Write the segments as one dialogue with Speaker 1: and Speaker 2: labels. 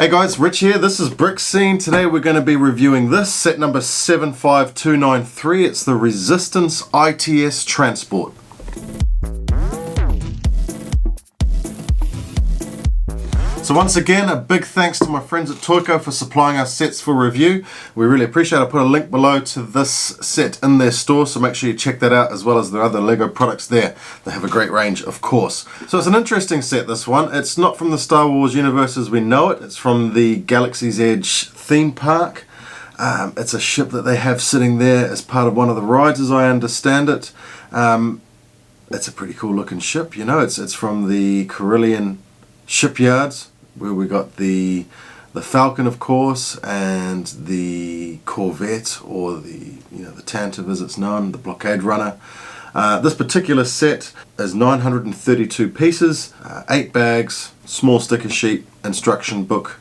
Speaker 1: Hey guys, Rich here. This is Brick Scene. Today we're going to be reviewing this set number 75293. It's the Resistance ITS Transport. So once again, a big thanks to my friends at Toyco for supplying our sets for review. We really appreciate it. I'll put a link below to this set in their store, so make sure you check that out, as well as their other LEGO products there. They have a great range, of course. So it's an interesting set, this one. It's not from the Star Wars universe as we know it. It's from the Galaxy's Edge theme park. It's a ship that they have sitting there as part of one of the rides, as I understand it. It's a pretty cool looking ship, you know. It's from the Carillion shipyards, where we got the Falcon, of course, and the Corvette, or the Tantive as it's known, the blockade runner. This particular set is 932 pieces, 8 bags, small sticker sheet, instruction book.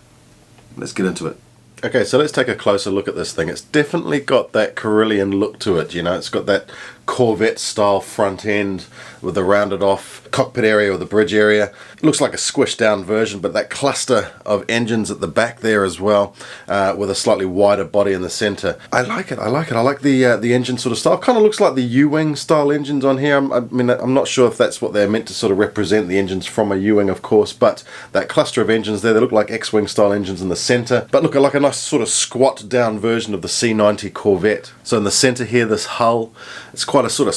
Speaker 1: Let's get into it. Okay, so let's take a closer look at this thing. It's definitely got that Carillion look to it, you know. It's got that Corvette style front end with the rounded off cockpit area or the bridge area. It looks like a squished down version, but that cluster of engines at the back there as well, with a slightly wider body in the center. I like it. I like the engine sort of style. Kind of looks like the U-wing style engines on here. I mean, I'm not sure if that's what they're meant to sort of represent, the engines from a U-wing, of course, but that cluster of engines there, they look like X-wing style engines in the center, but look like a nice sort of squat down version of the C90 Corvette. So in the center here, this hull, it's quite a sort of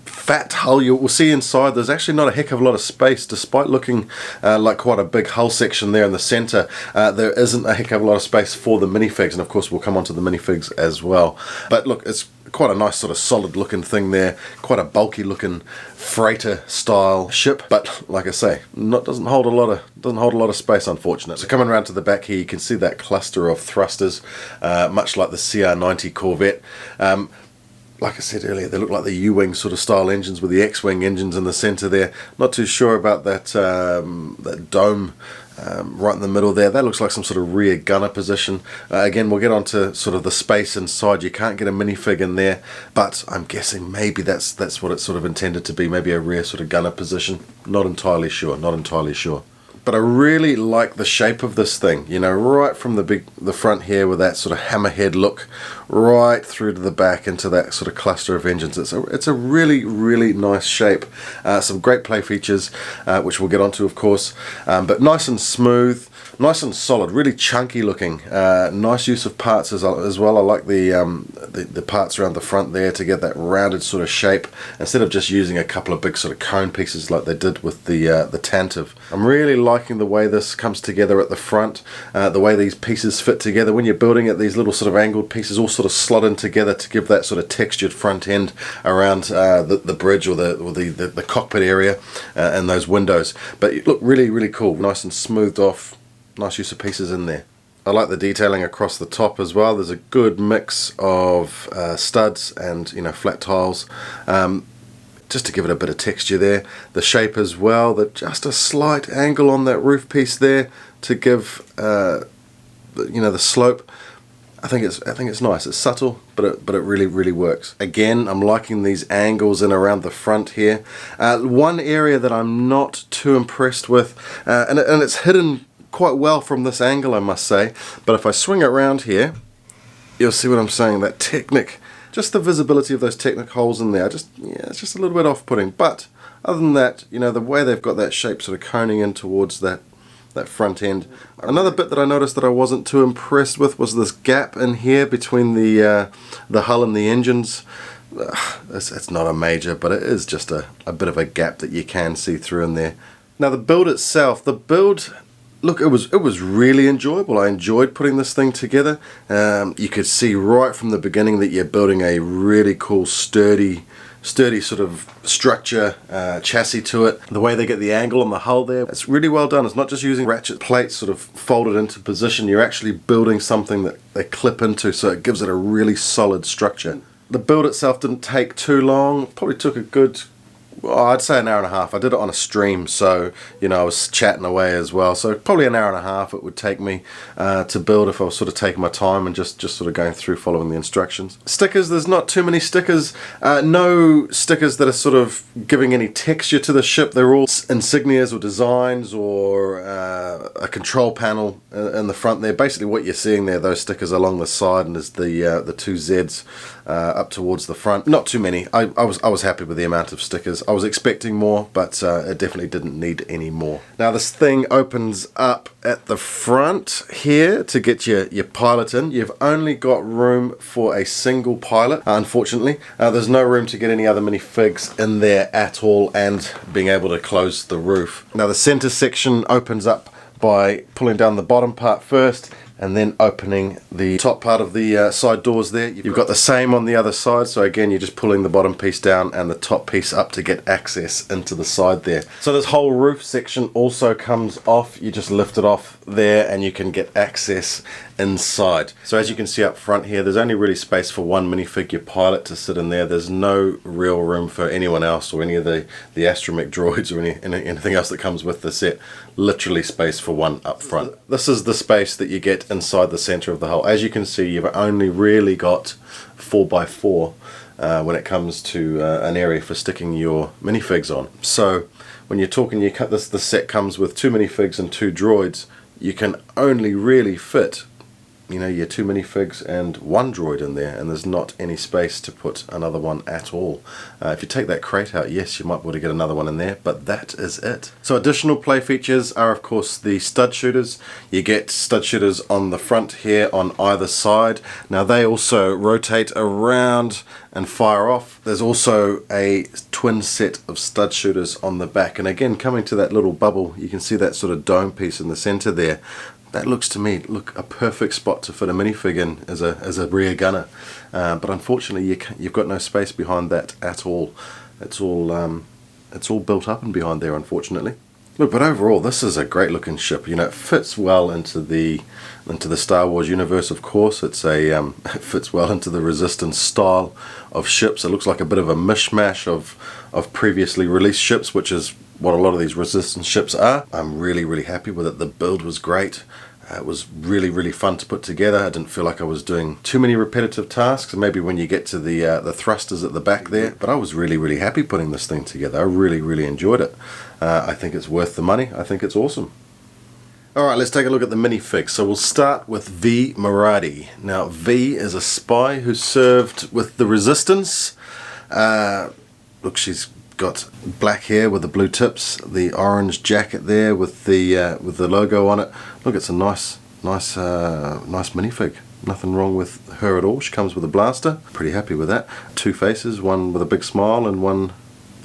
Speaker 1: fat hull. You will see inside there's actually not a heck of a lot of space, despite looking like quite a big hull section there in the center. There isn't a heck of a lot of space for the minifigs, and of course we'll come on to the minifigs as well. But look, it's quite a nice sort of solid looking thing there, quite a bulky looking freighter style ship, but like I say, doesn't hold a lot of space, unfortunately. So coming around to the back here, you can see that cluster of thrusters, much like the CR90 Corvette. Like I said earlier, they look like the U-wing sort of style engines with the X-wing engines in the center there. Not too sure about that that dome right in the middle there. That looks like some sort of rear gunner position. Again, we'll get onto sort of the space inside. You can't get a minifig in there, but I'm guessing maybe that's what it's sort of intended to be. Maybe a rear sort of gunner position. Not entirely sure. Not entirely sure. But I really like the shape of this thing, you know, right from the front here with that sort of hammerhead look, right through to the back into that sort of cluster of engines. It's a really, really nice shape. Some great play features, which we'll get onto, of course, but nice and smooth, nice and solid, really chunky looking. Nice use of parts as well. I like the parts around the front there to get that rounded sort of shape, instead of just using a couple of big sort of cone pieces like they did with the Tantive. I'm really liking the way this comes together at the front, the way these pieces fit together. When you're building it, these little sort of angled pieces all sort of slot in together to give that sort of textured front end around the bridge or the cockpit area and those windows. But it look really, really cool, nice and smoothed off. Nice use of pieces in there. I like the detailing across the top as well. There's a good mix of studs and flat tiles, just to give it a bit of texture there. The shape as well, just a slight angle on that roof piece there to give the slope. I think it's nice. It's subtle, but it really, really works. Again, I'm liking these angles in around the front here. One area that I'm not too impressed with, and it's hidden quite well from this angle, I must say, but if I swing it around here, you'll see what I'm saying. That Technic, just the visibility of those Technic holes in there, it's just a little bit off-putting. But other than that, the way they've got that shape sort of coning in towards that front end. Another bit that I noticed that I wasn't too impressed with was this gap in here between the hull and the engines. It's not a major, but it is just a bit of a gap that you can see through in there. Now the build itself, look, it was really enjoyable. I enjoyed putting this thing together. You could see right from the beginning that you're building a really cool, sturdy sort of structure, chassis to it. The way they get the angle on the hull there, it's really well done. It's not just using ratchet plates sort of folded into position. You're actually building something that they clip into, so it gives it a really solid structure. The build itself didn't take too long. Probably took a good Well, I'd say an hour and a half. I did it on a stream, so you know I was chatting away as well. So probably an hour and a half it would take me to build if I was sort of taking my time and just sort of going through following the instructions. Stickers, there's not too many stickers. No stickers that are sort of giving any texture to the ship. They're all insignias or designs or a control panel in the front there. Basically what you're seeing there, those stickers along the side, and there's the two Zs up towards the front. Not too many. I was happy with the amount of stickers. I was expecting more, but it definitely didn't need any more. Now this thing opens up at the front here to get your pilot in. You've only got room for a single pilot, unfortunately. There's no room to get any other minifigs in there at all, and being able to close the roof. Now the center section opens up by pulling down the bottom part first, and then opening the top part of the side doors there. You've got the same on the other side, so again you're just pulling the bottom piece down and the top piece up to get access into the side there. So this whole roof section also comes off. You just lift it off there and you can get access inside. So as you can see up front here, there's only really space for one minifig, your pilot, to sit in there. There's no real room for anyone else or any of the astromech droids or anything else that comes with the set. Literally space for one up front. This is the space that you get inside the center of the hull. As you can see, you've only really got 4x4 when it comes to an area for sticking your minifigs on. So when you're talking, you cut this, the set comes with 2 minifigs and 2 droids. You can only really fit, you know, your 2 minifigs and 1 droid in there, and there's not any space to put another one at all. If you take that crate out, yes, you might be able to get another one in there, but that is it. So additional play features are of course the stud shooters. You get stud shooters on the front here on either side. Now they also rotate around and fire off. There's also a twin set of stud shooters on the back, and again, coming to that little bubble, you can see that sort of dome piece in the center there. That looks to me a perfect spot to fit a minifig in as a rear gunner, but unfortunately you've got no space behind that at all. It's all built up and behind there, unfortunately. Look, but overall this is a great looking ship. You know, it fits well into the Star Wars universe. Of course, it fits well into the Resistance style of ships. It looks like a bit of a mishmash of previously released ships, which is what a lot of these Resistance ships are. I'm really happy with it. The build was great. It was really fun to put together. I didn't feel like I was doing too many repetitive tasks, maybe when you get to the thrusters at the back there, but I was really happy putting this thing together. I really enjoyed it. I think it's worth the money. I think it's awesome. Alright, let's take a look at the minifig. So we'll start with V Maradi. Now V is a spy who served with the Resistance. Look, she's got black hair with the blue tips, the orange jacket there with the logo on it. Look, it's a nice minifig. Nothing wrong with her at all. She comes with a blaster. Pretty happy with that. 2 faces, one with a big smile and one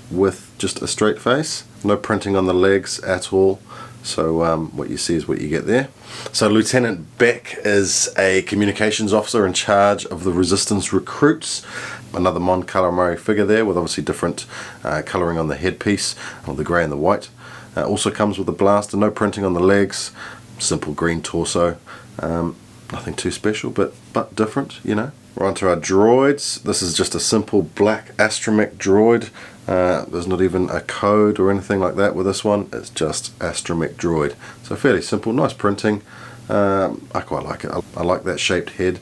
Speaker 1: with just a straight face. No printing on the legs at all. So what you see is what you get there. So Lieutenant Beck is a communications officer in charge of the Resistance recruits. Another Mon Calamari figure there with obviously different colouring on the headpiece, or the grey and the white. Also comes with a blaster, no printing on the legs, simple green torso. Nothing too special, but different, you know. We're on to our droids. This is just a simple black astromech droid. There's not even a code or anything like that with this one. It's just astromech droid. So fairly simple, nice printing. I quite like it. I like that shaped head.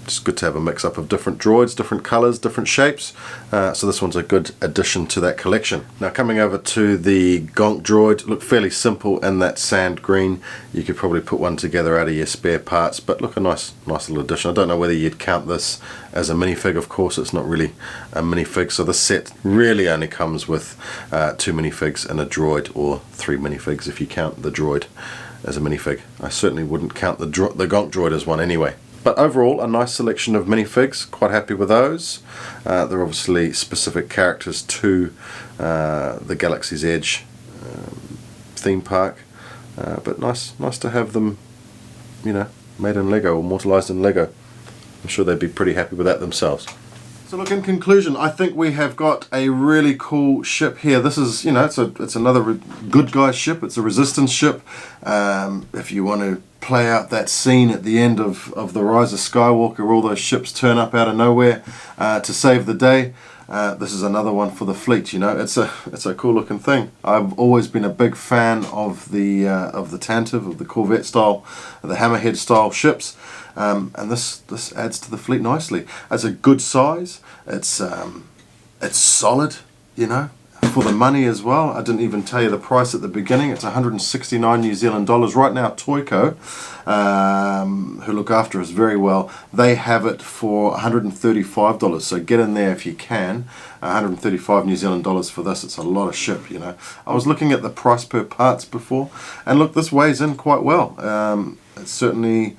Speaker 1: It's good to have a mix-up of different droids, different colours, different shapes. So this one's a good addition to that collection. Now coming over to the Gonk droid, look, fairly simple in that sand green. You could probably put one together out of your spare parts, but look, a nice little addition. I don't know whether you'd count this as a minifig. Of course, it's not really a minifig, so the set really only comes with 2 minifigs and a droid, or 3 minifigs if you count the droid as a minifig. I certainly wouldn't count the Gonk droid as one anyway. But overall, a nice selection of minifigs, quite happy with those. They're obviously specific characters to the Galaxy's Edge theme park, but nice to have them, you know, made in Lego, immortalised in Lego. I'm sure they'd be pretty happy with that themselves. So look, in conclusion, I think we have got a really cool ship here. This is, you know, it's another good guy ship. It's a Resistance ship. If you want to play out that scene at the end of The Rise of Skywalker, all those ships turn up out of nowhere to save the day. this is another one for the fleet. You know, it's a cool looking thing. I've always been a big fan of the Tantive, of the Corvette style, the Hammerhead style ships, and this adds to the fleet nicely. It's a good size. It's solid, you know, for the money as well. I didn't even tell you the price at the beginning. It's 169 New Zealand dollars right now. Toyco, who look after us very well, they have it for $135. So get in there if you can. 135 New Zealand dollars for this. It's a lot of ship, you know. I was looking at the price per parts before, and look, this weighs in quite well. It's certainly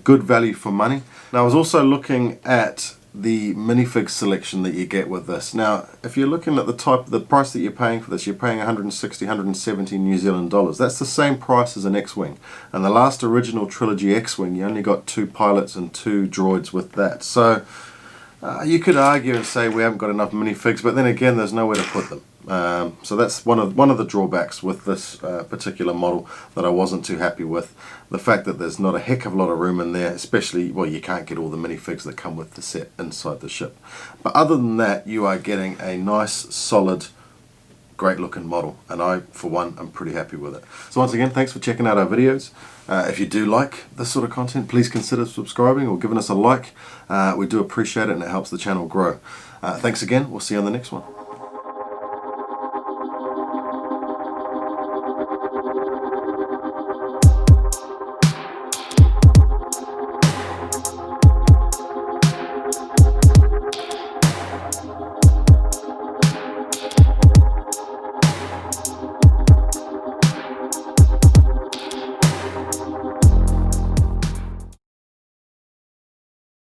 Speaker 1: good value for money. Now I was also looking at the Minifigs selection that you get with this. Now, if you're looking at the price that you're paying for this, you're paying 160, 170 New Zealand dollars. That's the same price as an X-Wing. And the last original trilogy X-Wing, you only got 2 pilots and 2 droids with that. So you could argue and say we haven't got enough minifigs, but then again, there's nowhere to put them. So that's one of the drawbacks with this particular model that I wasn't too happy with. The fact that there's not a heck of a lot of room in there, especially, well, you can't get all the minifigs that come with the set inside the ship. But other than that, you are getting a nice, solid, great looking model, and I, for one, am pretty happy with it. So once again, thanks for checking out our videos. If you do like this sort of content, please consider subscribing or giving us a like. We do appreciate it, and it helps the channel grow. Thanks again. We'll see you on the next one.